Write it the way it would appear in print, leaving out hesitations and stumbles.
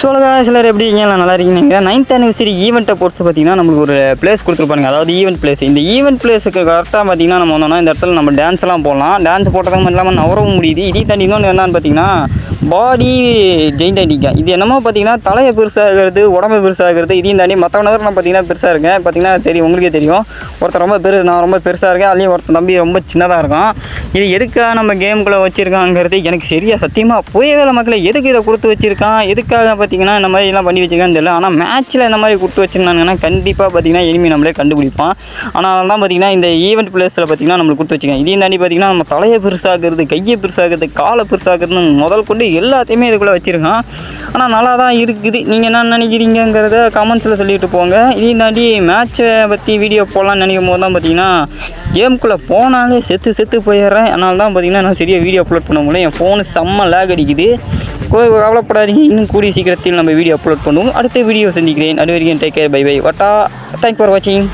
சொல்லுங்க சிலர் எப்படி இருக்கீங்க நல்லா இருக்கீங்க 9th anniversary ஈவெண்ட்டை பொறுத்து பார்த்தீங்கன்னா நம்மளுக்கு ஒரு பிளேஸ் கொடுத்துருப்பாங்க அதாவது ஈவெண்ட் பிளேஸ் இந்த ஈவெண்ட் பிளேஸுக்கு கரெக்டாக பார்த்தீங்கன்னா நம்ம வந்தோம்னா இந்த இடத்துல நம்ம டான்ஸ்லாம் போடலாம் டான்ஸ் போட்டதும் இல்லாமல் நவரவும் முடியுது இதையும் தாண்டி இன்னொன்று என்னன்னு பார்த்தீங்கன்னா பாடி ஜெயிண்ட் அடிக்க இது என்னமோ பார்த்தீங்கன்னா தலையை பெருசாகிறது உடம்பு பெருசாகிறது இதையும் தாண்டி மற்றவனவர் நான் பார்த்தீங்கன்னா பெருசாக இருக்கேன் பார்த்தீங்கன்னா தெரியும் உங்களுக்கே தெரியும் ஒருத்தர் ரொம்ப நான் ரொம்ப பெருசாக இருக்கேன் அதுலேயும் ஒருத்தர் தம்பி ரொம்ப சின்னதாக இருக்கும் இது எதுக்காக நம்ம கேமுக்குள்ளே வச்சுருக்காங்கிறது எனக்கு சரியாக சத்தியமாக புரியவே மக்களை எதுக்கு இதை கொடுத்து வச்சுருக்கான் எதுக்காக பார்த்தீங்கன்னா இந்த மாதிரிலாம் பண்ணி வச்சுருக்கான்னு தெரியல ஆனால் மேட்ச்சில் இந்த மாதிரி கொடுத்து வச்சுருந்தாங்கன்னா கண்டிப்பாக பார்த்தீங்கன்னா எனிமி நம்மளே கண்டுபிடிப்பான் ஆனால் அதெல்லாம் பார்த்தீங்கன்னா இந்த ஈவெண்ட் பிளேஸில் பார்த்தீங்கன்னா நம்மளுக்கு கொடுத்து வச்சுருக்கேன் இதையும் தாண்டி பார்த்தீங்கன்னா நம்ம தலையை பெருசாகிறது கையை பெருசாகிறது காலை பெருசாகிறதுன்னு முதல் கொண்டு எல்லாத்தையுமே இதுக்குள்ளே வச்சுருக்கான் ஆனால் நல்லா தான் இருக்குது நீங்கள் என்ன நினைக்கிறீங்கிறத கமெண்ட்ஸில் சொல்லிட்டு போங்க இதையும் தாண்டி மேட்ச்சை பற்றி வீடியோ போடலான்னு நினைக்கும் போது தான் பார்த்தீங்கன்னா கேமுக்குள்ளே போனாலே செத்து போயிடுறேன் அதனால தான் பார்த்தீங்கன்னா நான் சரியாக வீடியோ அப்லோட் பண்ண முடியல என் ஃபோனு செம்ம லேக் அடிக்குது கவலைப்படாதீங்க இன்னும் கூடிய சீக்கிரத்தில் நம்ம வீடியோ அப்லோட் பண்ணுவோம் அடுத்த வீடியோ சந்திக்கிறேன் அது வரைக்கும் டேக் கேர் பை வாட்டா தேங்க்ஸ் ஃபார் வாட்சிங்